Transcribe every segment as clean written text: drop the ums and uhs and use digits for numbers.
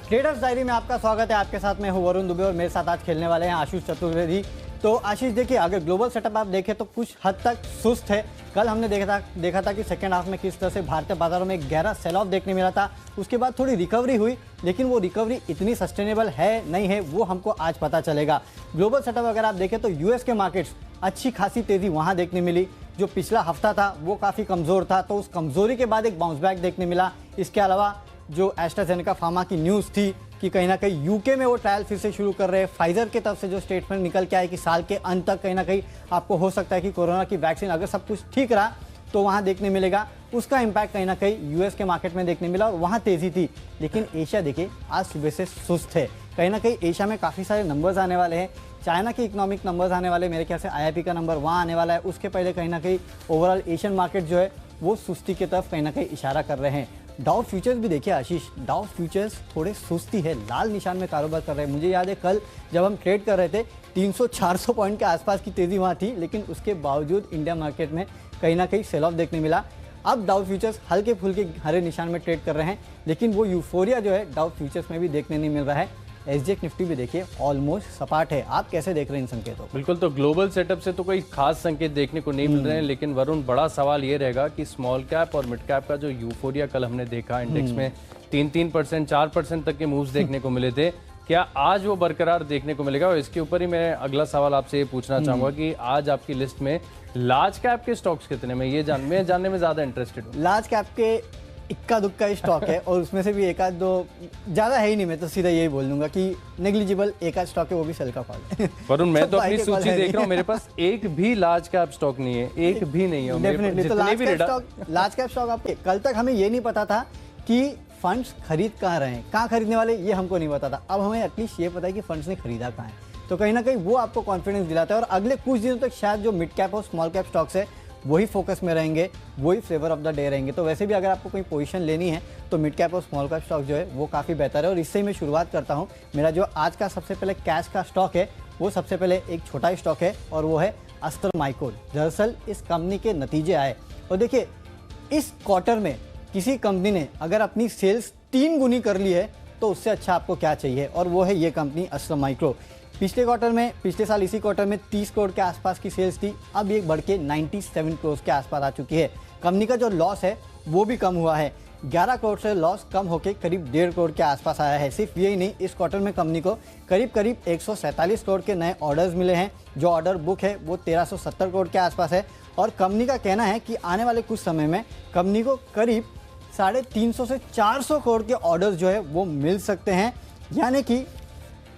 Traders diary में आपका स्वागत है। आपके साथ मैं हूं वरुण दुबे और मेरे साथ आज खेलने वाले हैं आशीष चतुर्वेदी। तो आशीष देखिए, अगर ग्लोबल सेटअप आप देखें तो कुछ हद तक सुस्त है। कल हमने देखा था कि सेकेंड हाफ में किस तरह से भारतीय बाजारों में एक गहरा सेल ऑफ देखने मिला था। उसके बाद थोड़ी रिकवरी हुई, लेकिन वो रिकवरी इतनी सस्टेनेबल है नहीं है वो हमको आज पता चलेगा। ग्लोबल सेटअप अगर आप देखें तो यूएस के मार्केट्स अच्छी खासी तेजी वहाँ देखने मिली। जो पिछला हफ्ता था वो काफ़ी कमज़ोर था, तो उस कमज़ोरी के बाद एक बाउंस बैक देखने मिला। इसके अलावा जो एस्ट्राजेनेका फार्मा की न्यूज़ थी कि कहीं ना कहीं यूके में वो ट्रायल फिर से शुरू कर रहे हैं। फाइजर की तरफ से जो स्टेटमेंट निकल के आए कि साल के अंत तक कहीं ना कहीं आपको हो सकता है कि कोरोना की वैक्सीन अगर सब कुछ ठीक रहा तो वहाँ देखने मिलेगा। उसका इम्पैक्ट कहीं ना कहीं यूएस के मार्केट में देखने मिला और वहाँ तेज़ी थी। लेकिन एशिया देखिए आज सुबह से सुस्त है। कहीं ना कहीं एशिया में काफ़ी सारे नंबर्स आने वाले हैं। चाइना के इकोनॉमिक नंबर्स आने वाले, मेरे ख्याल से आईआईपी का नंबर वहाँ आने वाला है। उसके पहले कहीं ना कहीं ओवरऑल एशियन मार्केट जो है वो सुस्ती की तरफ कहीं ना कहीं इशारा कर रहे हैं। डाउ फ्यूचर्स भी देखिए आशीष, डाउ फ्यूचर्स थोड़े सुस्ती है, लाल निशान में कारोबार कर रहे हैं। मुझे याद है कल जब हम ट्रेड कर रहे थे 300-400 पॉइंट के आसपास की तेज़ी वहाँ थी, लेकिन उसके बावजूद इंडिया मार्केट में कहीं ना कहीं सेल ऑफ देखने मिला। अब डाउ फ्यूचर्स हल्के फुल्के हरे निशान में ट्रेड कर रहे हैं, लेकिन वो यूफोरिया जो है डाउ फ्यूचर्स में भी देखने नहीं मिल रहा है। एसजीएक्स निफ्टी भी देखिए ऑलमोस्ट सपाट है। आप कैसे देख रहे हैं इन संकेतों को? बिल्कुल, तो ग्लोबल सेटअप से तो कोई खास संकेत देखने को नहीं मिल रहे हैं, लेकिन वरुण बड़ा सवाल ये रहेगा कि स्मॉल कैप और मिड कैप का जो यूफोरिया कल हमने देखा इंडेक्स में 3% 4% तक के मूव्स देखने को मिले थे, क्या आज वो बरकरार देखने को मिलेगा? और इसके ऊपर ही मैं अगला सवाल आपसे ये पूछना चाहूंगा कि आज आपकी लिस्ट में लार्ज कैप के स्टॉक्स कितने में, ये जानने में ज्यादा इंटरेस्टेड हूँ। लार्ज कैप के इक्का दुक्का ही स्टॉक है और उसमें से भी एक आध दो ज़्यादा है ही नहीं। मैं तो सीधा यही बोल दूंगा कि नेग्लिजिबल एक आध स्टॉक है, वो भी सेल का कॉल है। वरुण मैं तो अपनी सूची देख रहा हूँ, मेरे पास एक भी लार्ज कैप स्टॉक नहीं है, एक भी नहीं है। डेफिनेटली तो लार्ज कैप स्टॉक आपके कल तक हमें ये नहीं पता था कि फंड्स खरीद कहाँ रहे हैं, कहाँ खरीदने वाले, ये हमको नहीं पता था। अब हमें एटलीस्ट ये पता है कि फंड्स ने खरीदा कहाँ है, तो कहीं ना कहीं वो आपको कॉन्फिडेंस दिलाता है। और अगले कुछ दिनों तक शायद जो मिड कैप और स्मॉल कैप स्टॉक्स है वही फोकस में रहेंगे, वही फ्लेवर ऑफ द डे रहेंगे। तो वैसे भी अगर आपको कोई पोजीशन लेनी है तो मिड कैप और स्मॉल कैप स्टॉक जो है वो काफ़ी बेहतर है। और इससे ही मैं शुरुआत करता हूँ। मेरा जो आज का सबसे पहले कैश का स्टॉक है वो सबसे पहले एक छोटा स्टॉक है और वो है अस्त्र माइक्रोन। दरअसल इस कंपनी के नतीजे आए और देखिए इस क्वार्टर में किसी कंपनी ने अगर अपनी सेल्स 3 गुनी कर ली है तो उससे अच्छा आपको क्या चाहिए, और वो है ये कंपनी अस्त्र माइक्रो। पिछले साल इसी क्वार्टर में 30 करोड़ के आसपास की सेल्स थी, अब ये बढ़ के 97 करोड़ के आसपास आ चुकी है। कंपनी का जो लॉस है वो भी कम हुआ है, 11 करोड़ से लॉस कम होकर करीब 1.5 करोड़ के आसपास आया है। सिर्फ यही नहीं, इस क्वार्टर में कंपनी को करीब 147 करोड़ के नए ऑर्डर्स मिले हैं। जो ऑर्डर बुक है वो 1370 करोड़ के आसपास है और कंपनी का कहना है कि आने वाले कुछ समय में कंपनी को करीब 350 से 400 करोड़ के ऑर्डर्स जो है वो मिल सकते हैं, यानी कि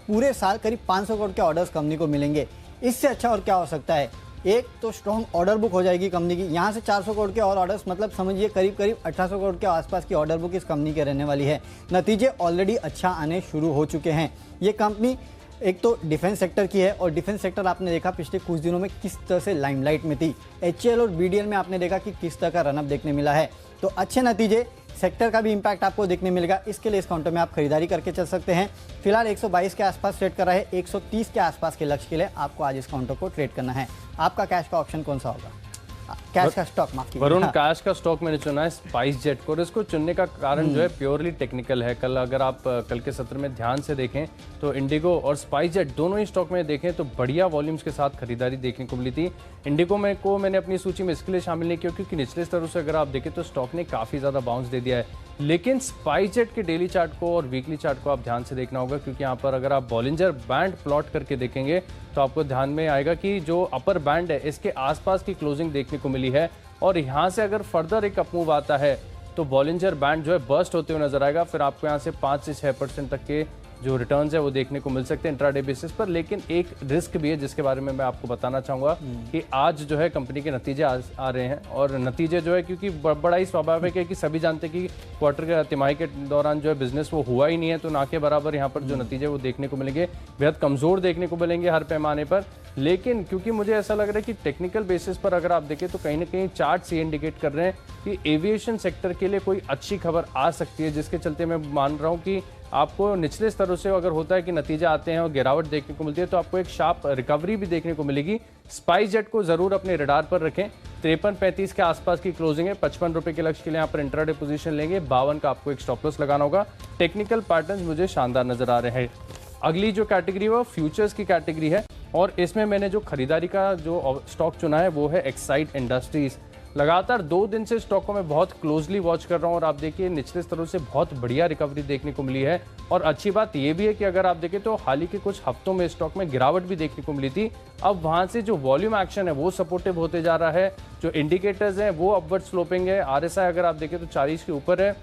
पूरे साल करीब 500 करोड़ के ऑर्डर्स कंपनी को मिलेंगे। इससे अच्छा और क्या हो सकता है? एक तो स्ट्रॉन्ग ऑर्डर बुक हो जाएगी कंपनी की, यहाँ से 400 करोड़ के और ऑर्डर्स, मतलब समझिए करीब 1800 करोड़ के आसपास की ऑर्डर बुक इस कंपनी के रहने वाली है। नतीजे ऑलरेडी अच्छा आने शुरू हो चुके हैं। ये कंपनी एक तो डिफेंस सेक्टर की है और डिफेंस सेक्टर आपने देखा पिछले कुछ दिनों में किस तरह से लाइमलाइट में थी। एचएएल और बीडीएल में आपने देखा कि किस तरह का रनअप देखने मिला है। तो अच्छे नतीजे, सेक्टर का भी इंपैक्ट आपको देखने मिलेगा। इसके लिए इस काउंटर में आप खरीदारी करके चल सकते हैं। फिलहाल 122 के आसपास ट्रेड कर रहा है, 130 के आसपास के लक्ष्य के लिए आपको आज इस काउंटर को ट्रेड करना है। आपका कैश का ऑप्शन कौन सा होगा? कैश का स्टॉक, माफ कीजिए। वरुण कैश का स्टॉक मैंने चुना है स्पाइस जेट को, और इसको चुनने का कारण जो है प्योरली टेक्निकल है। कल अगर आप कल के सत्र में ध्यान से देखें तो इंडिगो और स्पाइस जेट दोनों ही स्टॉक में देखें तो बढ़िया वॉल्यूम्स के साथ खरीदारी देखने को मिली थी। इंडिगो को मैंने अपनी सूची में इसके लिए शामिल नहीं किया क्योंकि निचले स्तरों से अगर आप देखें तो स्टॉक ने काफ़ी ज़्यादा बाउंस दे दिया है, लेकिन स्पाइस जेट के डेली चार्ट को और वीकली चार्ट को आप ध्यान से देखना होगा, क्योंकि यहाँ पर अगर आप बॉलिंजर बैंड प्लॉट करके देखेंगे तो आपको ध्यान में आएगा कि जो अपर बैंड है इसके आसपास की क्लोजिंग देखने को मिली है और यहाँ से अगर फर्दर एक अपमूव आता है तो बॉलिंजर बैंड जो है बर्स्ट होते हुए नजर आएगा। फिर आपको यहाँ से 5 से 6% तक के जो रिटर्न्स है वो देखने को मिल सकते हैं इंट्राडे बेसिस पर। लेकिन एक रिस्क भी है जिसके बारे में मैं आपको बताना चाहूँगा कि आज जो है कंपनी के नतीजे आ रहे हैं और नतीजे जो है, क्योंकि बड़ा ही स्वाभाविक है कि सभी जानते हैं कि क्वार्टर के तिमाही के दौरान जो है बिजनेस वो हुआ ही नहीं है, तो ना के बराबर यहाँ पर जो नतीजे वो देखने को मिलेंगे बेहद कमज़ोर देखने को मिलेंगे हर पैमाने पर। लेकिन क्योंकि मुझे ऐसा लग रहा है कि टेक्निकल बेसिस पर अगर आप देखें तो कहीं ना कहीं चार्ट्स ये इंडिकेट कर रहे हैं कि एविएशन सेक्टर के लिए कोई अच्छी खबर आ सकती है, जिसके चलते मैं मान रहा हूँ कि आपको निचले स्तरों से अगर होता है कि नतीजे आते हैं और गिरावट देखने को मिलती है तो आपको एक शार्प रिकवरी भी देखने को मिलेगी स्पाइस जेट को जरूर अपने रडार पर रखें। 53.35 के आसपास की क्लोजिंग है। 55 रुपए के लक्ष्य के लिए यहाँ पर इंट्राडे पोजीशन लेंगे। 52 का आपको एक स्टॉप लॉस लगाना होगा। टेक्निकल पैटर्न्स मुझे शानदार नजर आ रहे हैं। अगली जो कैटेगरी है वो फ्यूचर्स की कैटेगरी है और इसमें मैंने जो खरीदारी का जो स्टॉक चुना है वो है एक्साइड इंडस्ट्रीज। लगातार 2 दिन से स्टॉक को मैं बहुत क्लोजली वॉच कर रहा हूं और आप देखिए निचले स्तरों से बहुत बढ़िया रिकवरी देखने को मिली है। और अच्छी बात यह भी है कि अगर आप देखें तो हाल ही के कुछ हफ्तों में स्टॉक में गिरावट भी देखने को मिली थी। अब वहां से जो वॉल्यूम एक्शन है वो सपोर्टिव होते जा रहा है। जो इंडिकेटर्स हैं वो अपवर्ड स्लोपिंग है। RSI अगर आप देखें तो 40 के ऊपर है।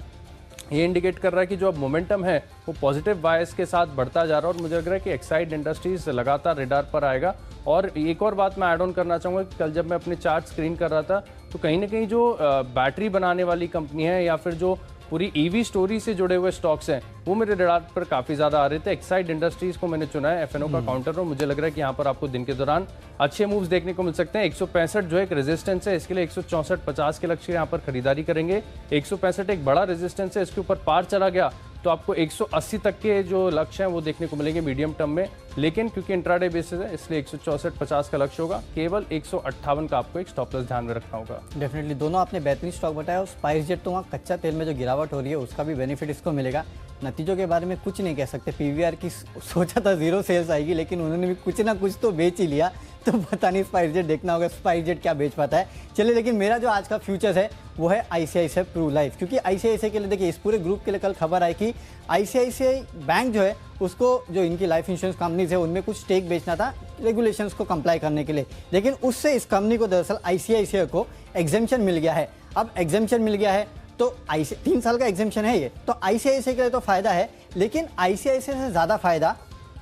ये इंडिकेट कर रहा है कि जो अब मोमेंटम है वो पॉजिटिव बायस के साथ बढ़ता जा रहा है और मुझे लग रहा है कि एक्साइड इंडस्ट्रीज लगातार रेडार पर आएगा। और एक और बात मैं ऐड ऑन करना चाहूँगा कि कल जब मैं अपने चार्ट स्क्रीन कर रहा था तो कहीं ना कहीं जो बैटरी बनाने वाली कंपनी है या फिर जो पूरी EV स्टोरी से जुड़े हुए स्टॉक्स हैं वो मेरे रडार पर काफ़ी ज़्यादा आ रहे थे। एक्साइड इंडस्ट्रीज को मैंने चुना है FNO का काउंटर और मुझे लग रहा है कि यहाँ पर आपको दिन के दौरान अच्छे मूव्स देखने को मिल सकते हैं। 165 जो एक रेजिस्टेंस है, इसके लिए 164.50 के लक्ष्य यहाँ पर खरीदारी करेंगे। 165 एक बड़ा रेजिस्टेंस है, इसके ऊपर पार चला गया तो आपको 180 तक के जो लक्ष्य हैं वो देखने को मिलेंगे मीडियम टर्म में। लेकिन क्योंकि इंट्राडे बेसिस है इसलिए 164.50 का लक्ष्य होगा। केवल 158 का आपको एक स्टॉप लॉस ध्यान में रखना होगा। डेफिनेटली दोनों आपने बेहतरीन स्टॉक बताया और स्पाइस जेट तो वहाँ कच्चा तेल में जो गिरावट हो रही है उसका भी बेनिफिट इसको मिलेगा। नतीजों के बारे में कुछ नहीं कह सकते। PVR की सोचा था 0 सेल्स आएगी लेकिन उन्होंने भी कुछ ना कुछ तो बेच ही लिया। तो पता नहीं स्पाइस जेट, देखना होगा स्पाइस जेट क्या बेच पाता है। चलिए, लेकिन मेरा जो आज का फ्यूचर्स है वो है ICICI प्रू लाइफ, क्योंकि ICICI के लिए देखिए इस पूरे ग्रुप के लिए कल खबर आई कि ICICI बैंक जो है उसको जो इनकी लाइफ इंश्योरेंस कंपनीज है उनमें कुछ स्टेक बेचना था रेगुलेशंस को कंप्लाई करने के लिए, लेकिन उससे इस कंपनी को दरअसल ICICI को एग्जेम्पशन मिल गया है। अब एग्जेम्पशन मिल गया है तो 3 साल का एग्जेम्पशन है ये, तो ICICI के लिए तो फायदा है, लेकिन ICICI से ज़्यादा फायदा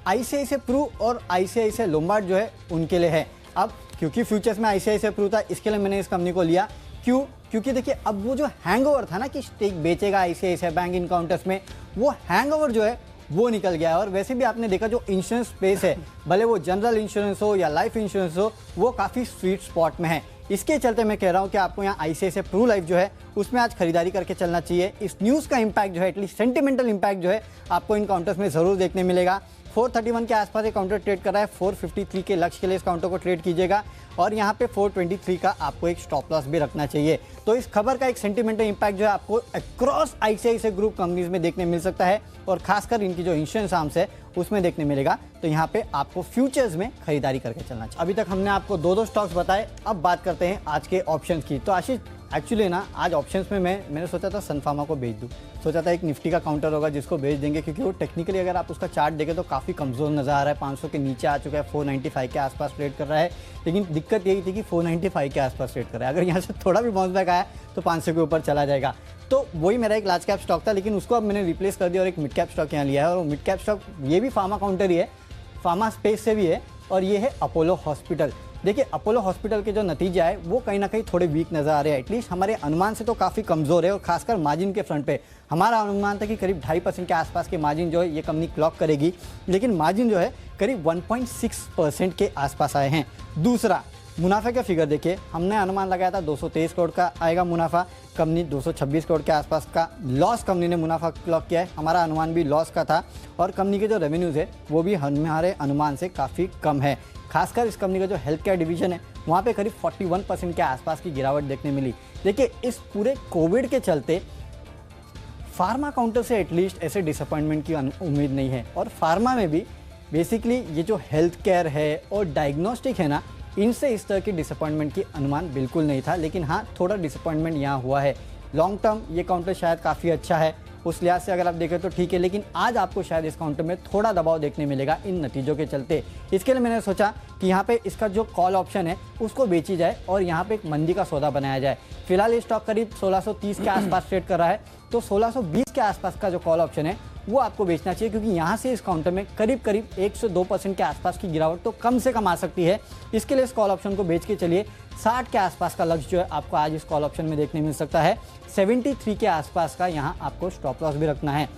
ICICI प्रू और ICICI लोम्बार्ड जो है उनके लिए है। अब क्योंकि फ्यूचर्स में ICICI प्रू था इसके लिए मैंने इस कंपनी को लिया। क्यों? क्योंकि देखिए अब वो जो हैंगओवर था ना कि स्टेक बेचेगा ICICI बैंक इन काउंटर्स में, वो हैंगओवर जो है वो निकल गया है। और वैसे भी आपने देखा जो इंश्योरेंस स्पेस है, भले वो जनरल इंश्योरेंस हो या लाइफ इंश्योरेंस हो, वो काफ़ी स्वीट स्पॉट में है। इसके चलते मैं कह रहा हूँ कि आपको यहाँ ICICI प्रू लाइफ जो है उसमें आज खरीदारी करके चलना चाहिए। इस न्यूज़ का इम्पैक्ट जो है, एटलीस्ट सेंटिमेंटल इम्पैक्ट जो है आपको इन काउंटर्स में ज़रूर देखने मिलेगा। 431 के आसपास ये काउंटर ट्रेड कर रहा है। 453 के लक्ष्य के लिए इस काउंटर को ट्रेड कीजिएगा और यहाँ पे 423 का आपको एक स्टॉप लॉस भी रखना चाहिए। तो इस खबर का एक सेंटिमेंटल इम्पैक्ट जो है आपको अक्रॉस ICICI ग्रुप कंपनीज में देखने मिल सकता है और खासकर इनकी जो इंश्योरेंस आर्म्स है उसमें देखने मिलेगा। तो यहाँ पे आपको फ्यूचर्स में खरीदारी करके चलना चाहिए। अभी तक हमने आपको 2 स्टॉक्स बताए, अब बात करते हैं आज के ऑप्शंस की। तो आशीष, एक्चुअली ना आज ऑप्शंस में मैंने सोचा था सन फार्मा को बेच दूं, सोचा था एक निफ्टी का काउंटर होगा जिसको बेच देंगे, क्योंकि वो टेक्निकली अगर आप उसका चार्ट देखें तो काफ़ी कमज़ोर नज़र आ रहा है। 500 के नीचे आ चुका है, 495 के आसपास ट्रेड कर रहा है। लेकिन दिक्कत यही थी कि 495 के आसपास ट्रेड कर रहा है। अगर यहाँ से थोड़ा भी बाउंस बैक आया तो 500 के ऊपर चला जाएगा। तो वही मेरा एक लार्ज कैप स्टॉक था, लेकिन उसको अब मैंने रिप्लेस कर दिया और एक मिड कैप स्टॉक यहाँ लिया है। और मिड कैप स्टॉक ये भी फार्मा काउंटर ही है, फार्मा स्पेस से भी है, और ये है अपोलो हॉस्पिटल। देखिए अपोलो हॉस्पिटल के जो नतीजे आए वो कहीं ना कहीं थोड़े वीक नज़र आ रहे हैं। एटलीस्ट हमारे अनुमान से तो काफ़ी कमज़ोर है और खासकर मार्जिन के फ्रंट पे हमारा अनुमान था कि करीब 2.5% के आसपास के मार्जिन जो है ये कंपनी क्लॉक करेगी, लेकिन मार्जिन जो है करीब 1.6% के आसपास आए हैं। दूसरा, मुनाफे का फिगर देखिए, हमने अनुमान लगाया था 223 करोड़ का आएगा मुनाफा, कंपनी 226 करोड़ के आसपास का लॉस कंपनी ने मुनाफा क्लॉक किया है। हमारा अनुमान भी लॉस का था और कंपनी के जो रेवेन्यूज़ है वो भी हमारे अनुमान से काफ़ी कम है। खासकर इस कंपनी का जो हेल्थ केयर डिवीजन है वहाँ पे करीब 41% के आसपास की गिरावट देखने मिली। देखिए इस पूरे कोविड के चलते फार्मा काउंटर से एटलीस्ट ऐसे डिसअपॉइंटमेंट की उम्मीद नहीं है। और फार्मा में भी बेसिकली ये जो हेल्थ केयर है और डायग्नोस्टिक है ना, इनसे इस तरह की डिसअपॉइंटमेंट की अनुमान बिल्कुल नहीं था। लेकिन हाँ, थोड़ा डिसअपॉइंटमेंट यहाँ हुआ है। लॉन्ग टर्म ये काउंटर शायद काफ़ी अच्छा है, उस लिहाज से अगर आप देखें तो ठीक है, लेकिन आज आपको शायद इस काउंटर में थोड़ा दबाव देखने मिलेगा इन नतीजों के चलते। इसके लिए मैंने सोचा कि यहाँ पे इसका जो कॉल ऑप्शन है उसको बेची जाए और यहाँ पे एक मंदी का सौदा बनाया जाए। फिलहाल ये स्टॉक करीब 1630 के आसपास ट्रेड कर रहा है, तो 1620 के आसपास का जो कॉल ऑप्शन है वो आपको बेचना चाहिए, क्योंकि यहाँ से इस काउंटर में करीब 102% के आसपास की गिरावट तो कम से कम आ सकती है। इसके लिए इस कॉल ऑप्शन को बेच के चलिए। 60 के आसपास का लक्ष्य जो है आपको आज इस कॉल ऑप्शन में देखने मिल सकता है। 73 के आसपास का यहाँ आपको स्टॉप लॉस भी रखना है।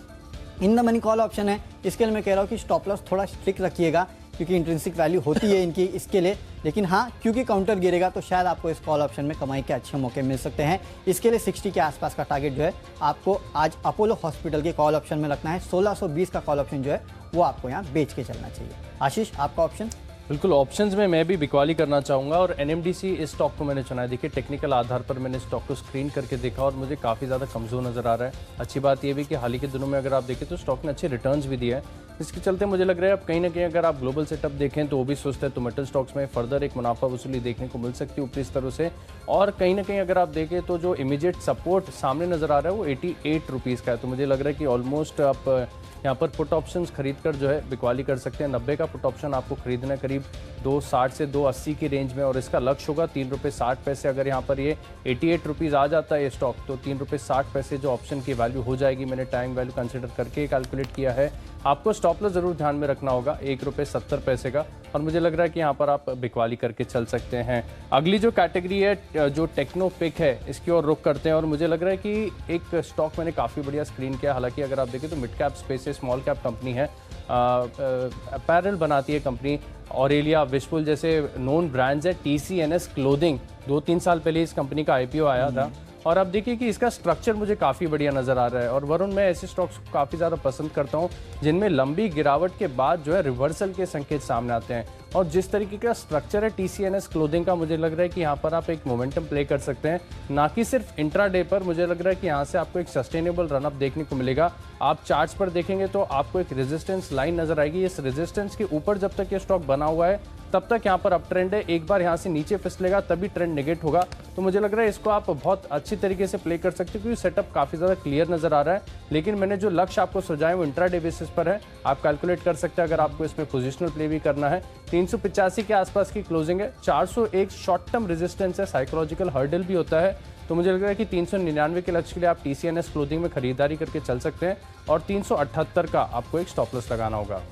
In the money call option है, इसके लिए मैं कह रहा हूँ कि स्टॉप लॉस थोड़ा स्ट्रिक्ट रखिएगा, क्योंकि इंट्रिंसिक वैल्यू होती है इनकी इसके लिए। लेकिन हाँ, क्योंकि काउंटर गिरेगा तो शायद आपको इस कॉल ऑप्शन में कमाई के अच्छे मौके मिल सकते हैं। इसके लिए 60 के आसपास का टारगेट जो है आपको आज अपोलो हॉस्पिटल के कॉल ऑप्शन में रखना है। 1620 का कॉल ऑप्शन जो है वो आपको यहाँ बेच के चलना चाहिए। आशीष, आपका ऑप्शन? बिल्कुल, ऑप्शंस में मैं भी बिकवाली करना चाहूँगा और एनएमडीसी इस स्टॉक को मैंने चुना है। देखिए टेक्निकल आधार पर मैंने स्टॉक को स्क्रीन करके देखा और मुझे काफ़ी ज़्यादा कमज़ोर नज़र आ रहा है। अच्छी बात ये भी कि हाल ही के दिनों में अगर आप देखें तो स्टॉक ने अच्छे रिटर्न्स भी दिए हैं। इसके चलते मुझे लग रहा है अब कहीं ना कहीं अगर आप ग्लोबल सेटअप देखें तो वो भी सुस्त है, तो मेटल स्टॉक्स में फर्दर एक मुनाफा वसूली देखने को मिल सकती है ऊपरी स्तरों से। और कहीं ना कहीं अगर आप देखें तो जो इमीडिएट सपोर्ट सामने नज़र आ रहा है वो 88 रुपीज़ का है। तो मुझे लग रहा है कि ऑलमोस्ट आप यहाँ पर पुट ऑप्शंस खरीद कर जो है बिकवाली कर सकते हैं। 90 का पुट ऑप्शन आपको खरीदना है करीब 260 से 280 की रेंज में, और इसका लक्ष्य होगा 3 रुपये 60 पैसे। अगर यहाँ पर ये 88 रुपीज़ आ जाता है ये स्टॉक, तो 3 रुपये 60 पैसे जो ऑप्शन की वैल्यू हो जाएगी। मैंने टाइम वैल्यू कंसिडर करके कैलकुलेट किया है। आपको स्टॉप लॉस जरूर ध्यान में रखना होगा 1 रुपये 70 पैसे का, और मुझे लग रहा है कि यहाँ पर आप बिकवाली करके चल सकते हैं। अगली जो कैटेगरी है जो टेक्नो पिक है, इसकी ओर रुख करते हैं। और मुझे लग रहा है कि एक स्टॉक मैंने काफ़ी बढ़िया स्क्रीन किया। हालांकि अगर आप देखें तो मिड कैप स्पेस से स्मॉल कैप कंपनी है, अपैरल बनाती है कंपनी। ऑरेलिया, विशफुल जैसे नोन ब्रांड्स है। TCNS क्लोथिंग 2-3 साल पहले इस कंपनी का IPO आया था, और अब देखिए कि इसका स्ट्रक्चर मुझे काफ़ी बढ़िया नज़र आ रहा है। और वरुण, मैं ऐसे स्टॉक्स को काफ़ी ज़्यादा पसंद करता हूँ जिनमें लंबी गिरावट के बाद जो है रिवर्सल के संकेत सामने आते हैं। और जिस तरीके का स्ट्रक्चर है TCNS क्लोथिंग का, मुझे लग रहा है कि यहाँ पर आप एक मोमेंटम प्ले कर सकते हैं, ना कि सिर्फ इंट्राडे पर। मुझे लग रहा है कि यहाँ से आपको एक सस्टेनेबल रनअप देखने को मिलेगा। आप चार्ट्स पर देखेंगे तो आपको एक रेजिस्टेंस लाइन नजर आएगी। इस रेजिस्टेंस के ऊपर जब तक ये स्टॉक बना हुआ है तब तक यहाँ पर अप ट्रेंड है। एक बार यहाँ से नीचे फिसलेगा तभी ट्रेंड नेगेट होगा। तो मुझे लग रहा है इसको आप बहुत अच्छी तरीके से प्ले कर सकते हो, क्योंकि सेटअप काफ़ी ज़्यादा क्लियर नज़र आ रहा है। लेकिन मैंने जो लक्ष्य आपको सुझाए वो इंट्राडे बेसिस पर है, आप कैलकुलेट कर सकते हैं अगर आपको इसमें पोजिशनल प्ले भी करना है। 385 के आसपास की क्लोजिंग है। 401 शॉर्ट टर्म रेजिस्टेंस है, साइकोलॉजिकल हर्डल भी होता है। तो मुझे लग रहा है कि 399 के लक्ष्य के लिए आप TCNS क्लोथिंग में खरीदारी करके चल सकते हैं, और 378 का आपको एक स्टॉप लॉस लगाना होगा।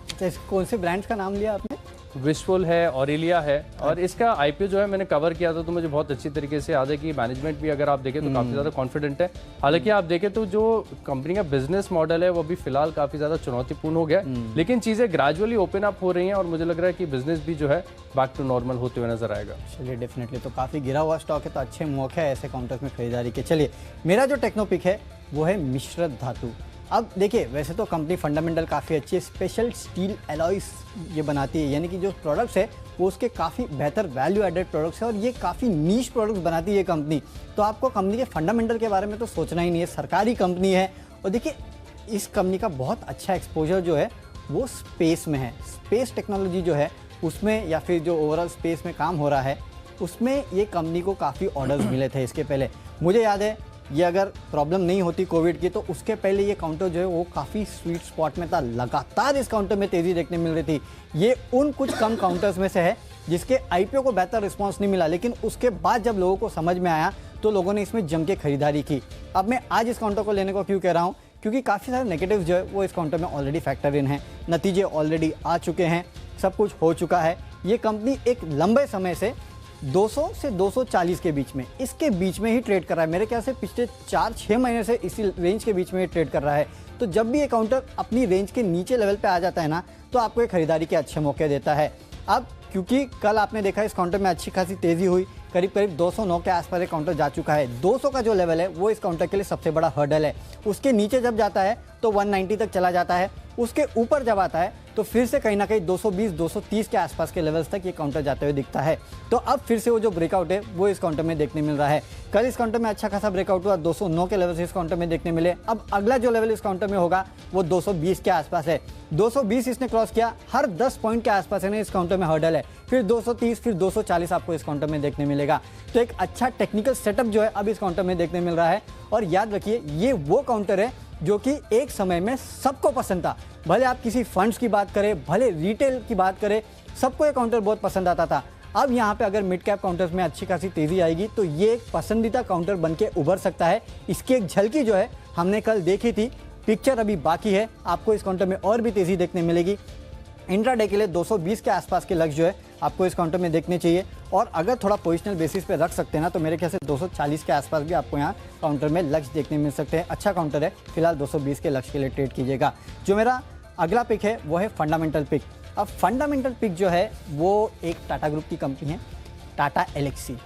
कौन से ब्रांड्स का नाम लिया आपने? विशफुल है, ऑरेलिया है, और इसका IPO जो है मैंने कवर किया था, तो मुझे बहुत अच्छी तरीके से याद है कि मैनेजमेंट भी अगर आप देखें तो काफ़ी ज़्यादा कॉन्फिडेंट है। हालांकि आप देखें तो जो कंपनी का बिजनेस मॉडल है वो भी फिलहाल काफ़ी ज़्यादा चुनौतीपूर्ण हो गया है, लेकिन चीज़ें ग्रेजुअली ओपन अप हो रही हैं, और मुझे लग रहा है कि बिजनेस भी जो है बैक टू नॉर्मल होते हुए नजर आएगा। चलिए, डेफिनेटली तो काफ़ी गिरा हुआ स्टॉक है, तो अच्छे मौके हैं ऐसे काउंटर्स में खरीदारी के। चलिए, मेरा जो टेक्नो पिक है वो है मिश्रत धातु। अब देखिए, वैसे तो कंपनी फंडामेंटल काफ़ी अच्छी है, स्पेशल स्टील एलॉयस ये बनाती है, यानी कि जो प्रोडक्ट्स है वो उसके काफ़ी बेहतर वैल्यू एडेड प्रोडक्ट्स है, और ये काफ़ी नीश प्रोडक्ट्स बनाती है ये कंपनी। तो आपको कंपनी के फंडामेंटल के बारे में तो सोचना ही नहीं है, सरकारी कंपनी है। और देखिए, इस कंपनी का बहुत अच्छा एक्सपोजर जो है वो स्पेस में है। स्पेस टेक्नोलॉजी जो है उसमें, या फिर जो ओवरऑल स्पेस में काम हो रहा है उसमें ये कंपनी को काफ़ी ऑर्डर्स मिले थे इसके पहले। मुझे याद है, ये अगर प्रॉब्लम नहीं होती कोविड की तो उसके पहले ये काउंटर जो है वो काफ़ी स्वीट स्पॉट में था। लगातार इस काउंटर में तेज़ी देखने मिल रही थी। ये उन कुछ कम काउंटर्स में से है जिसके IPO को बेहतर रिस्पांस नहीं मिला, लेकिन उसके बाद जब लोगों को समझ में आया तो लोगों ने इसमें जम के खरीदारी की। अब मैं आज इस काउंटर को लेने को क्यों कह रहा हूँ, क्योंकि काफ़ी सारे नेगेटिव्स जो है वो इस काउंटर में ऑलरेडी फैक्टर इन हैं। नतीजे ऑलरेडी आ चुके हैं, सब कुछ हो चुका है। ये कंपनी एक लंबे समय से 200 से 240 के बीच में, इसके बीच में ही ट्रेड कर रहा है। मेरे ख्याल से पिछले 4-6 महीने से इसी रेंज के बीच में ही ट्रेड कर रहा है। तो जब भी ये काउंटर अपनी रेंज के नीचे लेवल पे आ जाता है ना, तो आपको ये खरीदारी के अच्छे मौके देता है। अब क्योंकि कल आपने देखा इस काउंटर में अच्छी खासी तेज़ी हुई, करीब करीब 209 के आसपास ये काउंटर जा चुका है। 200 का जो लेवल है वो इस काउंटर के लिए सबसे बड़ा हर्डल है। उसके नीचे जब जाता है तो 190 तक चला जाता है, उसके ऊपर जब आता है तो फिर से कहीं ना कहीं 220-230 के आसपास के लेवल्स तक ये काउंटर जाते हुए दिखता है। तो अब फिर से वो जो ब्रेकआउट है वो इस काउंटर में देखने मिल रहा है। कल इस काउंटर में अच्छा खासा ब्रेकआउट हुआ, 209 के लेवल से इस काउंटर में देखने मिले। अब अगला जो लेवल इस काउंटर में होगा वो 220 के आसपास है। 220 इसने क्रॉस किया, हर 10 पॉइंट के आसपास है ना इस काउंटर में हर्डल है। फिर 230, फिर 240 आपको इस काउंटर में देखने मिलेगा। तो एक अच्छा टेक्निकल सेटअप जो है अब इस काउंटर में देखने मिल रहा है। और याद रखिए, ये वो काउंटर है जो कि एक समय में सबको पसंद था। भले आप किसी फंड्स की बात करें, भले रिटेल की बात करें, सबको ये काउंटर बहुत पसंद आता था। अब यहाँ पे अगर मिड कैप काउंटर्स में अच्छी खासी तेज़ी आएगी तो ये एक पसंदीदा काउंटर बन के उभर सकता है। इसकी एक झलकी जो है हमने कल देखी थी, पिक्चर अभी बाकी है। आपको इस काउंटर में और भी तेज़ी देखने मिलेगी। इंट्राडे के लिए 220 के आसपास के लक्ष्य जो है आपको इस काउंटर में देखने चाहिए, और अगर थोड़ा पोजिशनल बेसिस पे रख सकते हैं ना तो मेरे ख्याल से 240 के आसपास भी आपको यहाँ काउंटर में लक्ष्य देखने मिल सकते हैं। अच्छा काउंटर है, फिलहाल 220 के लक्ष्य के लिए ट्रेड कीजिएगा। जो मेरा अगला पिक है वो है फंडामेंटल पिक। अब फंडामेंटल पिक जो है वो एक टाटा ग्रुप की कंपनी है, टाटा एलेक्सी।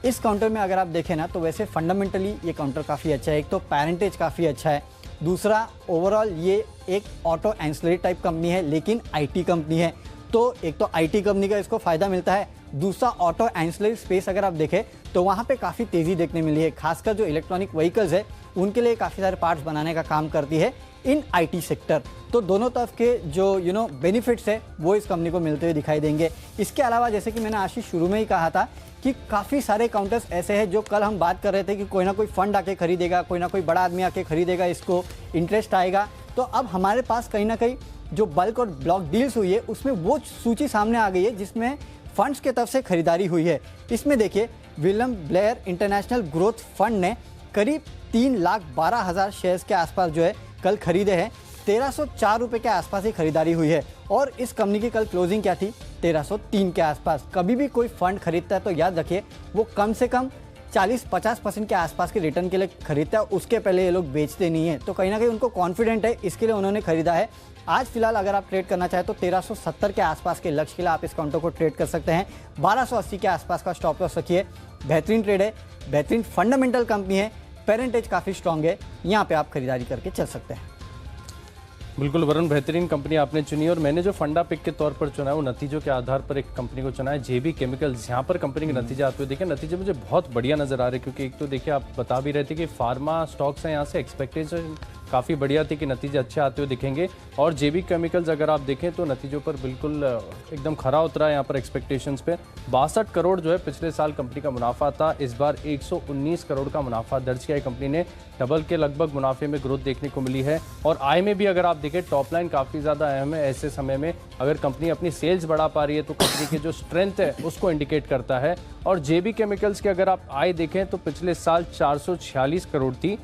इस काउंटर में अगर आप देखें ना तो वैसे फंडामेंटली ये काउंटर काफ़ी अच्छा है। एक तो पैरेंटेज काफ़ी अच्छा है, दूसरा ओवरऑल ये एक ऑटो एंसिलरी टाइप कंपनी है लेकिन IT कंपनी है। तो एक तो आईटी कंपनी का इसको फायदा मिलता है, दूसरा ऑटो एंसिलरी स्पेस अगर आप देखें तो वहाँ पे काफ़ी तेज़ी देखने मिली है। खासकर जो इलेक्ट्रॉनिक व्हीकल्स है उनके लिए काफ़ी सारे पार्ट्स बनाने का काम करती है इन आईटी सेक्टर। तो दोनों तरफ के जो बेनिफिट्स है वो इस कंपनी को मिलते हुए दिखाई देंगे। इसके अलावा जैसे कि मैंने आशीष शुरू में ही कहा था कि काफ़ी सारे काउंटर्स ऐसे हैं जो कल हम बात कर रहे थे कि कोई ना कोई फंड आके खरीदेगा, कोई ना कोई बड़ा आदमी आके खरीदेगा, इसको इंटरेस्ट आएगा। तो अब हमारे पास कहीं ना कहीं जो बल्क और ब्लॉक डील्स हुई है उसमें वो सूची सामने आ गई है जिसमें फंड्स के तरफ से खरीदारी हुई है। इसमें देखिए William Blair international growth fund ने करीब 3,12,000 शेयर्स के आसपास जो है कल खरीदे हैं। 1304 रुपये के आसपास ही खरीदारी हुई है और इस कंपनी की कल क्लोजिंग क्या थी, 1303 के आसपास। कभी भी कोई फंड खरीदता है तो याद रखिए वो कम से कम 40-50% के आसपास के रिटर्न के लिए खरीदता है, उसके पहले ये लोग बेचते नहीं है। तो कहीं ना कहीं उनको कॉन्फिडेंट है, इसके लिए उन्होंने खरीदा है। आज फिलहाल अगर आप ट्रेड करना चाहें तो 1370 के आसपास के लक्ष्य के लिए आप इस काउंटर को ट्रेड कर सकते हैं। 1280 के आसपास का स्टॉप लॉस रखिए। बेहतरीन ट्रेड है, बेहतरीन फंडामेंटल कंपनी है, पेरेंटेज काफ़ी स्ट्रॉन्ग है, यहाँ पे आप खरीदारी करके चल सकते हैं। बिल्कुल वरुण, बेहतरीन कंपनी आपने चुनी और मैंने जो फंडा पिक के तौर पर चुना है वो नतीजों के आधार पर एक कंपनी को चुना है, जेबी केमिकल्स। यहाँ पर कंपनी के नतीजे आते हुए देखिए, नतीजे मुझे बहुत बढ़िया नजर आ रहे हैं क्योंकि एक तो देखिए आप बता भी रहे थे कि फार्मा स्टॉक्स हैं, यहाँ से एक्सपेक्टेशन काफ़ी बढ़िया थी कि नतीजे अच्छे आते हुए दिखेंगे। और जेबी केमिकल्स अगर आप देखें तो नतीजों पर बिल्कुल एकदम खरा उतरा है यहाँ पर एक्सपेक्टेशंस पे। 62 करोड़ जो है पिछले साल कंपनी का मुनाफा था, इस बार 119 करोड़ का मुनाफा दर्ज किया है कंपनी ने। डबल के लगभग मुनाफे में ग्रोथ देखने को मिली है और आय में भी अगर आप देखें टॉप लाइन काफ़ी ज़्यादा अहम है। ऐसे समय में अगर कंपनी अपनी सेल्स बढ़ा पा रही है तो कंपनी की जो स्ट्रेंथ है उसको इंडिकेट करता है। और जेबी केमिकल्स की अगर आप आय देखें तो पिछले साल 446 करोड़ थी,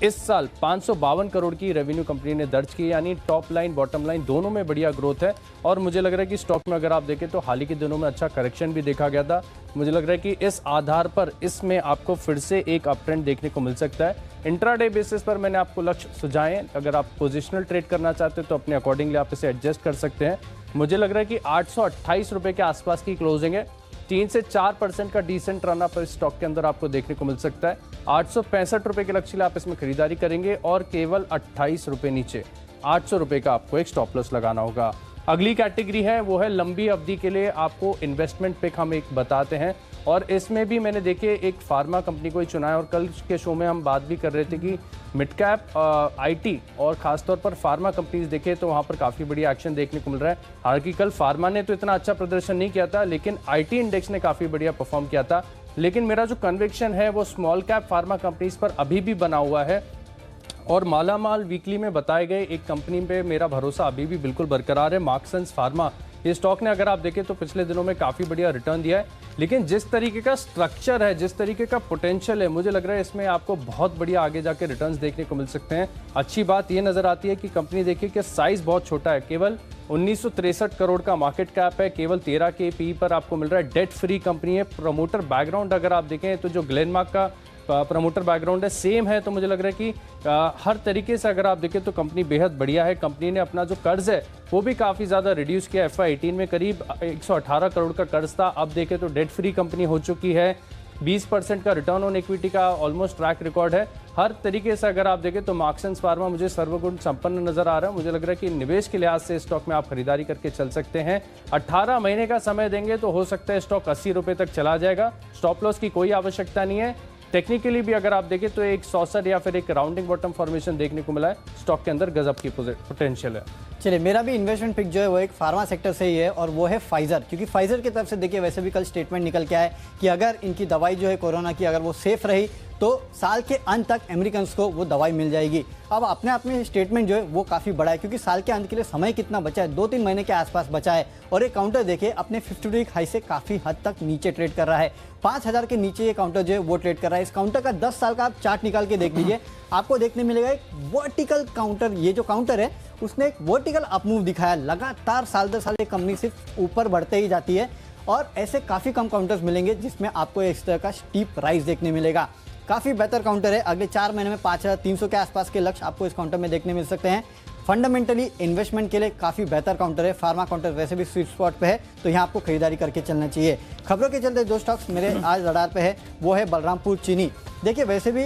इस साल 552 करोड़ की रेवेन्यू कंपनी ने दर्ज की, यानी टॉप लाइन बॉटम लाइन दोनों में बढ़िया ग्रोथ है। और मुझे लग रहा है कि स्टॉक में अगर आप देखें तो हाल ही के दिनों में अच्छा करेक्शन भी देखा गया था। मुझे लग रहा है कि इस आधार पर इसमें आपको फिर से एक अप ट्रेंड देखने को मिल सकता है। इंट्राडे बेसिस पर मैंने आपको लक्ष्य सुझाए, अगर आप पोजिशनल ट्रेड करना चाहते हो तो अपने अकॉर्डिंगली आप इसे एडजस्ट कर सकते हैं। मुझे लग रहा है कि 828 रुपये के आसपास की क्लोजिंग है, 3 से 4% का डिसेंट रन अप इस स्टॉक के अंदर आपको देखने को मिल सकता है। 865 रुपये के लक्ष्य आप इसमें खरीदारी करेंगे और केवल 28 रुपये नीचे 800 रुपये का आपको एक स्टॉप लॉस लगाना होगा। अगली कैटेगरी है वो है लंबी अवधि के लिए आपको इन्वेस्टमेंट पिक हम एक बताते हैं और इसमें भी मैंने देखिए एक फार्मा कंपनी को ही चुना है। और कल के शो में हम बात भी कर रहे थे कि मिड कैप आईटी और खासतौर पर फार्मा कंपनीज देखे तो वहाँ पर काफ़ी बढ़िया एक्शन देखने को मिल रहा है। हालांकि कल फार्मा ने तो इतना अच्छा प्रदर्शन नहीं किया था लेकिन आईटी इंडेक्स ने काफ़ी बढ़िया परफॉर्म किया था। लेकिन मेरा जो कन्विक्शन है वो स्मॉल कैप फार्मा कंपनीज पर अभी भी बना हुआ है और मालामाल वीकली में बताए गए एक कंपनी पे मेरा भरोसा अभी भी बिल्कुल बरकरार है, मार्क्संस फार्मा। ये स्टॉक ने अगर आप देखें तो पिछले दिनों में काफ़ी बढ़िया रिटर्न दिया है, लेकिन जिस तरीके का स्ट्रक्चर है, जिस तरीके का पोटेंशियल है, मुझे लग रहा है इसमें आपको बहुत बढ़िया आगे जाके रिटर्न्स देखने को मिल सकते हैं। अच्छी बात ये नजर आती है कि कंपनी देखिए कि साइज बहुत छोटा है, केवल 1963 करोड़ का मार्केट कैप है, केवल 13 के पी पर आपको मिल रहा है। डेट फ्री कंपनी है। प्रमोटर बैकग्राउंड अगर आप देखें तो जो ग्लेनमार्क का प्रमोटर बैकग्राउंड है सेम है, तो मुझे लग रहा है कि हर तरीके से अगर आप देखें तो कंपनी बेहद बढ़िया है। कंपनी ने अपना जो कर्ज है वो भी काफ़ी ज़्यादा रिड्यूस किया। FY18 में करीब 118 करोड़ का कर्ज था, अब देखें तो डेट फ्री कंपनी हो चुकी है। 20% का रिटर्न ऑन इक्विटी का ऑलमोस्ट ट्रैक रिकॉर्ड है। हर तरीके से अगर आप देखें तो मार्क्संस फार्मा मुझे सर्वगुण संपन्न नजर आ रहा है। मुझे लग रहा है कि निवेश के लिहाज से स्टॉक में आप खरीदारी करके चल सकते हैं। 18 महीने का समय देंगे तो हो सकता है स्टॉक 80 रुपये तक चला जाएगा। स्टॉप लॉस की कोई आवश्यकता नहीं है। टेक्निकली भी अगर आप देखें तो एक सॉसर या फिर एक राउंडिंग बॉटम फॉर्मेशन देखने को मिला है। स्टॉक के अंदर गजब की पोटेंशियल है। चलिए, मेरा भी इन्वेस्टमेंट पिक जो है वो एक फार्मा सेक्टर से ही है और वो है फाइजर, क्योंकि फाइजर की तरफ से देखिए वैसे भी कल स्टेटमेंट निकल के आए कि अगर इनकी दवाई जो है कोरोना की अगर वो सेफ रही तो साल के अंत तक अमेरिकन को वो दवाई मिल जाएगी। अब अपने आप में स्टेटमेंट जो है वो काफ़ी बड़ा है क्योंकि साल के अंत के लिए समय कितना बचा है, 2-3 महीने के आसपास बचा है। और ये काउंटर देखिए अपने 52 वीक हाई से काफ़ी हद तक नीचे ट्रेड कर रहा है। 5000 के नीचे ये काउंटर जो है वो ट्रेड कर रहा है। इस काउंटर का 10 साल का आप चार्ट निकाल के देख लीजिए, आपको देखने मिलेगा एक वर्टिकल काउंटर। ये जो काउंटर है उसने एक वर्टिकल अपमूव दिखाया, लगातार साल दर साल ये कंपनी सिर्फ ऊपर बढ़ते ही जाती है और ऐसे काफ़ी कम काउंटर्स मिलेंगे जिसमें आपको इस तरह का स्टीप राइज देखने मिलेगा। काफ़ी बेहतर काउंटर है। अगले 4 महीने में 5300 के आसपास के लक्ष्य आपको इस काउंटर में देखने मिल सकते हैं। फंडामेंटली इन्वेस्टमेंट के लिए काफ़ी बेहतर काउंटर है। फार्मा काउंटर वैसे भी स्वीट स्पॉट पे है, तो यहाँ आपको खरीदारी करके चलना चाहिए। खबरों के चलते 2 स्टॉक्स मेरे आज रडार पे है, वो है बलरामपुर चीनी। देखिए वैसे भी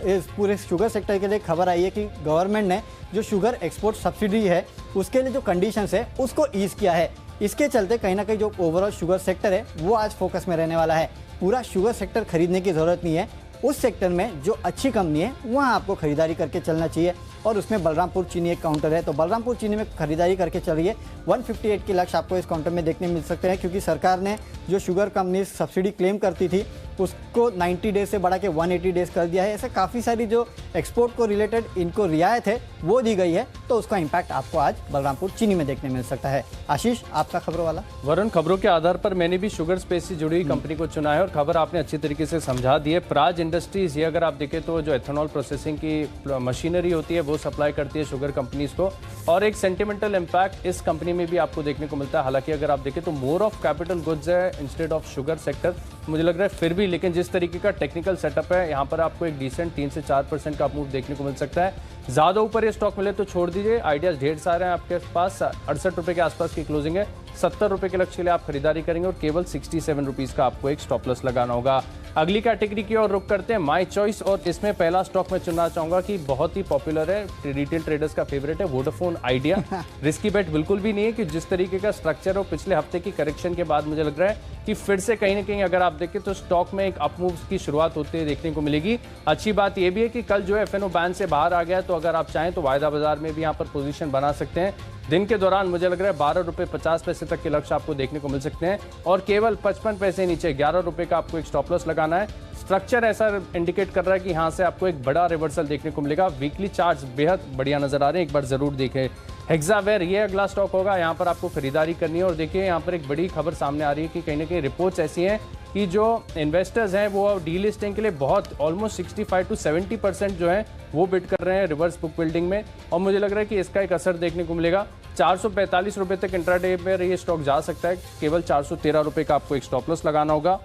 इस पूरे शुगर सेक्टर के लिए खबर आई है कि गवर्नमेंट ने जो शुगर एक्सपोर्ट सब्सिडी है उसके लिए जो कंडीशंस है उसको ईज किया है। इसके चलते कहीं ना कहीं जो ओवरऑल शुगर सेक्टर है वो आज फोकस में रहने वाला है। पूरा शुगर सेक्टर खरीदने की ज़रूरत नहीं है, उस सेक्टर में जो अच्छी कंपनी है वहाँ आपको खरीदारी करके चलना चाहिए। और उसमें बलरामपुर चीनी एक काउंटर है, तो बलरामपुर चीनी में खरीदारी करके चलिए। 158 के लक्ष्य आपको इस काउंटर में देखने मिल सकते हैं, क्योंकि सरकार ने जो शुगर कंपनी सब्सिडी क्लेम करती थी उसको 90 डेज से बढ़ा के 180 डेज कर दिया है। ऐसे काफ़ी सारी जो एक्सपोर्ट को रिलेटेड इनको रियायत है वो दी गई है, तो उसका इम्पैक्ट आपको आज बलरामपुर चीनी में देखने मिल सकता है। आशीष, आपका खबरों वाला। वरुण, खबरों के आधार पर मैंने भी शुगर स्पेस से जुड़ी हुई कंपनी को चुना है और खबर आपने अच्छी तरीके से समझा दी है। प्राज इंडस्ट्रीज, ये अगर आप देखें तो जो एथेनॉल प्रोसेसिंग की मशीनरी होती है वो सप्लाई करती है शुगर कंपनीज को, और एक सेंटिमेंटल इम्पैक्ट इस कंपनी में भी आपको देखने को मिलता है। हालांकि अगर आप देखें तो मोर ऑफ कैपिटल गुड्स है इंस्टेड ऑफ शुगर सेक्टर, मुझे लग रहा है फिर भी, लेकिन जिस तरीके का टेक्निकल सेटअप है यहाँ पर आपको एक डिसेंट 3 से 4% का मूव देखने को मिल सकता है। ज़्यादा ऊपर ये स्टॉक मिले तो छोड़ दीजिए, आइडियाज ढेर सारे हैं आपके पास। 68 रुपये के आसपास की क्लोजिंग है, 70 रुपये के लक्ष्य के लिए आप खरीदारी करेंगे और केवल 67 रुपीज़ का आपको एक स्टॉप लॉस लगाना होगा। अगली कैटेगरी की ओर रुक करते हैं, माई चॉइस, और इसमें पहला स्टॉक मैं चुनना चाहूंगा कि बहुत ही पॉपुलर है, रिटेल ट्रेडर्स का फेवरेट है, वोडाफोन आइडिया। रिस्की बेट बिल्कुल भी नहीं है कि जिस तरीके का स्ट्रक्चर हो पिछले हफ्ते की करेक्शन के बाद मुझे लग रहा है कि फिर से कहीं ना कहीं अगर आप देखें तो स्टॉक में एक अपमूव की शुरुआत होते हुए देखने को मिलेगी। अच्छी बात यह भी है कि कल जो है एफएनओ बैन से बाहर आ गया, तो अगर आप चाहें तो वायदा बाजार में भी यहाँ पर पोजीशन बना सकते हैं। दिन के दौरान मुझे लग रहा है 12 रुपये 50 पैसे तक के लक्ष्य आपको देखने को मिल सकते हैं और केवल 55 पैसे नीचे 11 रुपये का आपको एक स्टॉप लॉस लगाना है। स्ट्रक्चर ऐसा इंडिकेट कर रहा है कि यहाँ से आपको एक बड़ा रिवर्सल देखने को मिलेगा। वीकली चार्ट्स बेहद बढ़िया नजर आ रहे हैं, एक बार जरूर देखें। हेक्सावेयर, ये अगला स्टॉक होगा, यहाँ पर आपको खरीदारी करनी है। और देखिए यहाँ पर एक बड़ी खबर सामने आ रही है कि कहीं ना कहीं रिपोर्ट्स ऐसी हैं कि जो इन्वेस्टर्स हैं वो डीलिस्टिंग के लिए बहुत ऑलमोस्ट 65 to 70% जो है वो बिड कर रहे हैं रिवर्स बुक बिल्डिंग में, और मुझे लग रहा है कि इसका एक असर देखने को मिलेगा। 445 रुपये तक इंट्राडे पर ये स्टॉक जा सकता है, केवल 413 रुपये का आपको एक स्टॉप लॉस लगाना होगा।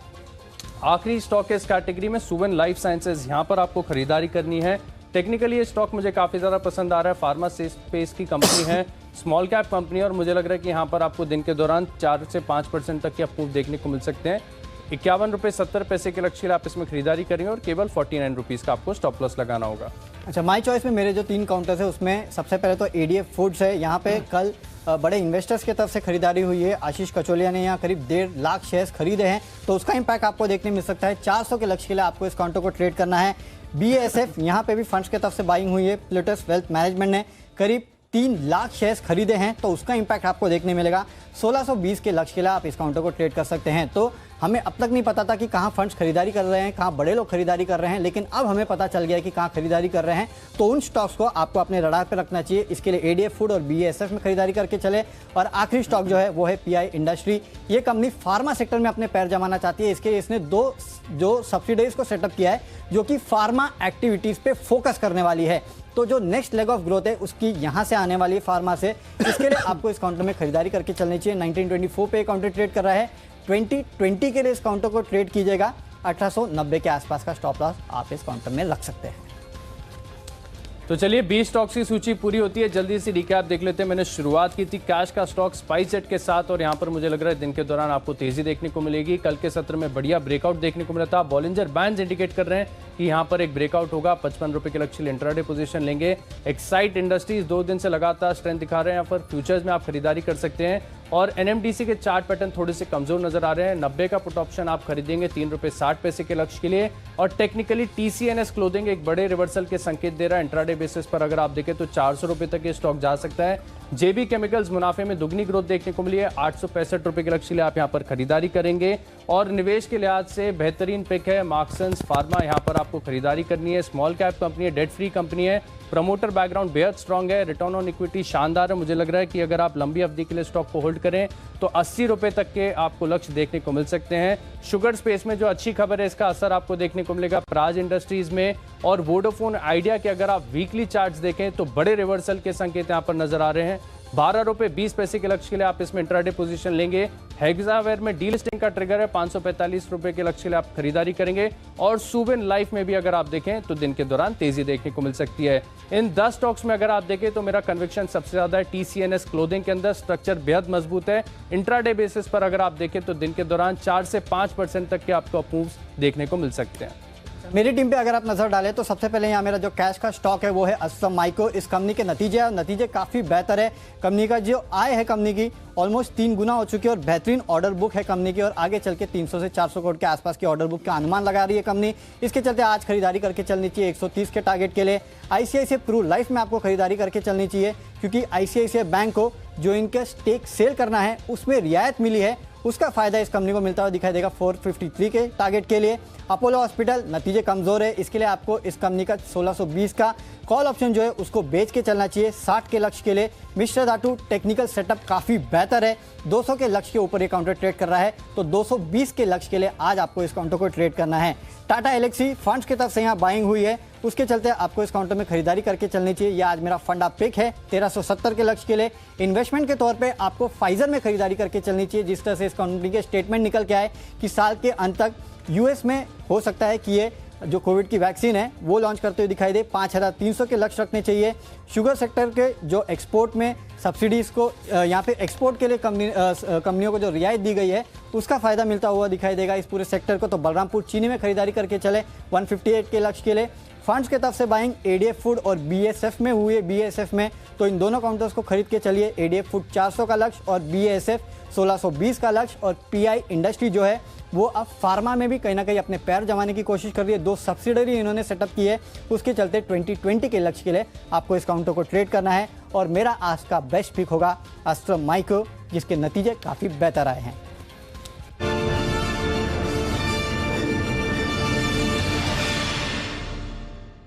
आखिरी स्टॉक है इस कैटेगरी में सुवेन लाइफ साइंसेज, यहाँ पर आपको खरीदारी करनी है। टेक्निकली ये स्टॉक मुझे काफ़ी ज़्यादा पसंद आ रहा है, फार्मा स्पेस की कंपनी है, स्मॉल कैप कंपनी है, और मुझे लग रहा है कि यहाँ पर आपको दिन के दौरान 4 से 5% तक के अप्रूव देखने को मिल सकते हैं। 51 रुपये 70 पैसे के लक्ष्य आप इसमें खरीदारी करेंगे और केवल 49 रुपीज़ का आपको स्टॉप लॉस लगाना होगा। अच्छा, माई चॉइस में मेरे जो 3 काउंटर्स है उसमें सबसे पहले तो एडीएफ फूड्स है। यहाँ पे कल बड़े इन्वेस्टर्स की तरफ से खरीदारी हुई है। आशीष कचोलिया ने यहाँ करीब 1.5 लाख शेयर्स खरीदे हैं, तो उसका इम्पैक्ट आपको देखने मिल सकता है। 400 के लक्ष्य के लिए आपको इस काउंटर को ट्रेड करना है। BASF, यहाँ पे भी फंड्स की तरफ से बाइंग हुई है। प्लेटस वेल्थ मैनेजमेंट ने करीब 3 लाख शेयर्स खरीदे हैं, तो उसका इम्पैक्ट आपको देखने मिलेगा। 1620 के लक्ष्य के लिए आप इस काउंटर को ट्रेड कर सकते हैं। तो हमें अब तक नहीं पता था कि कहाँ फंड्स खरीदारी कर रहे हैं, कहाँ बड़े लोग खरीदारी कर रहे हैं, लेकिन अब हमें पता चल गया है कि कहाँ खरीदारी कर रहे हैं, तो उन स्टॉक्स को आपको अपने रडार पर रखना चाहिए। इसके लिए एडीएफ फूड और BASF में खरीदारी करके चले। और आखिरी स्टॉक जो है वो है PI इंडस्ट्री। ये कंपनी फार्मा सेक्टर में अपने पैर जमाना चाहती है, इसके लिए इसने 2 जो सब्सिडीज को सेटअप किया है जो कि फार्मा एक्टिविटीज़ पे फोकस करने वाली है। तो जो नेक्स्ट लेग ऑफ ग्रोथ है उसकी यहाँ से आने वाली है फार्मा से, इसके लिए आपको इस काउंटर में खरीदारी करके चलनी चाहिए। 1924 पे काउंटर ट्रेड कर रहा है, 2020 के लिए इस काउंटर को ट्रेड कीजिएगा। 1890 के आसपास का स्टॉप लॉस आप इस काउंटर में रख सकते हैं। तो चलिए 20 स्टॉक्स की सूची पूरी होती है, जल्दी से रिकैप देख लेते हैं। मैंने शुरुआत की थी कैश का स्टॉक स्पाइसजेट के साथ, और यहाँ पर मुझे लग रहा है दिन के दौरान आपको तेजी देखने को मिलेगी। कल के सत्र में बढ़िया ब्रेकआउट देखने को मिला था। बॉलिंजर बैंड्स इंडिकेट कर रहे हैं कि यहाँ पर एक ब्रेकआउट होगा। 55 रुपये के लक्ष्य इंट्राडे पोजीशन लेंगे। एक्साइट इंडस्ट्रीज 2 दिन से लगातार स्ट्रेंथ दिखा रहे हैं, यहाँ पर फ्यूचर्स में आप खरीदारी कर सकते हैं। और NMDC के चार्ट पैटर्न थोड़े से कमजोर नजर आ रहे हैं। 90 का पुट ऑप्शन आप खरीदेंगे 3 रुपये 60 पैसे के लक्ष्य के लिए। और टेक्निकली TCNS क्लोथिंग एक बड़े रिवर्सल के संकेत दे रहा है। इंट्राडे बेसिस पर अगर आप देखें तो 400 रुपये तक ये स्टॉक जा सकता है। JB केमिकल्स मुनाफे में दुगनी ग्रोथ देखने को मिली है। 865 रुपये के लक्ष्य के लिए आप यहाँ पर खरीदारी करेंगे। और निवेश के लिहाज से बेहतरीन पिक है मार्क्सन्स फार्मा, यहाँ पर आपको खरीदारी करनी है। स्मॉल कैप कंपनी है, डेट फ्री कंपनी है, प्रमोटर बैकग्राउंड बेहद स्ट्रांग है, रिटर्न ऑन इक्विटी शानदार है। मुझे लग रहा है कि अगर आप लंबी अवधि के लिए स्टॉक को होल्ड करें तो 80 रुपये तक के आपको लक्ष्य देखने को मिल सकते हैं। शुगर स्पेस में जो अच्छी खबर है इसका असर आपको देखने को मिलेगा प्राज इंडस्ट्रीज में। और वोडाफोन आइडिया के अगर आप वीकली चार्ट्स देखें तो बड़े रिवर्सल के संकेत यहाँ पर नजर आ रहे हैं। 12 रुपये 20 पैसे के लक्ष्य के लिए आप इसमें इंट्राडे पोजीशन लेंगे। हेक्सावेयर में डीलिस्टिंग का ट्रिगर है, 545 रुपये के लक्ष्य के लिए आप खरीदारी करेंगे। और सुवेन लाइफ में भी अगर आप देखें तो दिन के दौरान तेजी देखने को मिल सकती है। इन 10 स्टॉक्स में अगर आप देखें तो मेरा कन्विक्शन सबसे ज्यादा है TCNS क्लोथिंग के अंदर, स्ट्रक्चर बेहद मजबूत है। इंट्राडे बेसिस पर अगर आप देखें तो दिन के दौरान 4 से 5% तक के आपको मूव्स देखने को मिल सकते हैं। मेरी टीम पे अगर आप नजर डालें तो सबसे पहले यहाँ मेरा जो कैश का स्टॉक है वो है अस्ट्रम माइक्रो। इस कंपनी के नतीजे और नतीजे काफ़ी बेहतर है। कंपनी का जो आय है कंपनी की ऑलमोस्ट 3 गुना हो चुकी है और बेहतरीन ऑर्डर बुक है कंपनी की और आगे चल के 300 से 400 करोड़ के आसपास की ऑर्डर बुक का अनुमान लगा रही है कंपनी। इसके चलते आज खरीदारी करके चलनी चाहिए 130 के टारगेट के लिए। आईसीआईसीआई प्रू लाइफ में आपको खरीदारी करके चलनी चाहिए क्योंकि आईसीआईसीआई बैंक को जो इनका स्टेक सेल करना है उसमें रियायत मिली है, उसका फायदा इस कंपनी को मिलता हुआ दिखाई देगा 453 के टारगेट के लिए। अपोलो हॉस्पिटल नतीजे कमजोर है, इसके लिए आपको इस कंपनी का 1620 का कॉल ऑप्शन जो है उसको बेच के चलना चाहिए 60 के लक्ष्य के लिए। मिश्र धातु टेक्निकल सेटअप काफ़ी बेहतर है, 200 के लक्ष्य के ऊपर ये काउंटर ट्रेड कर रहा है तो 220 के लक्ष्य के लिए आज आपको इस काउंटर को ट्रेड करना है। टाटा एलेक्सी फंड्स की तरफ से यहाँ बाइंग हुई है, उसके चलते आपको इस काउंटर में खरीदारी करके चलनी चाहिए। यह आज मेरा फंड आप पिक है 1370 के लक्ष्य के लिए। इन्वेस्टमेंट के तौर पे आपको फाइजर में खरीदारी करके चलनी चाहिए। जिस तरह से इस कंपनी के स्टेटमेंट निकल के आए कि साल के अंत तक यूएस में हो सकता है कि ये जो कोविड की वैक्सीन है वो लॉन्च करते हुए दिखाई दे, 5300 के लक्ष्य रखने चाहिए। शुगर सेक्टर के जो एक्सपोर्ट में सब्सिडीज़ को यहाँ पे एक्सपोर्ट के लिए कंपनियों को जो रियायत दी गई है उसका फायदा मिलता हुआ दिखाई देगा इस पूरे सेक्टर को। तो बलरामपुर चीनी में खरीदारी करके चले 158 के लक्ष्य के लिए। फंड्स के तरफ से बाइंग एडीएफ फूड और बीएसएफ में हुई है, बीएसएफ में तो इन दोनों काउंटर्स को खरीद के चलिए। एडीएफ फूड 400 का लक्ष्य और बीएसएफ 1620 का लक्ष्य। और पीआई इंडस्ट्री जो है वो अब फार्मा में भी कहीं ना कहीं अपने पैर जमाने की कोशिश कर रही है। 2 सब्सिडरी इन्होंने सेटअप की है, उसके चलते 2020 के लक्ष्य के लिए आपको इस काउंटर को ट्रेड करना है। और मेरा आज का बेस्ट पिक होगा अस्ट्रम माइक्रो जिसके नतीजे काफ़ी बेहतर आए हैं।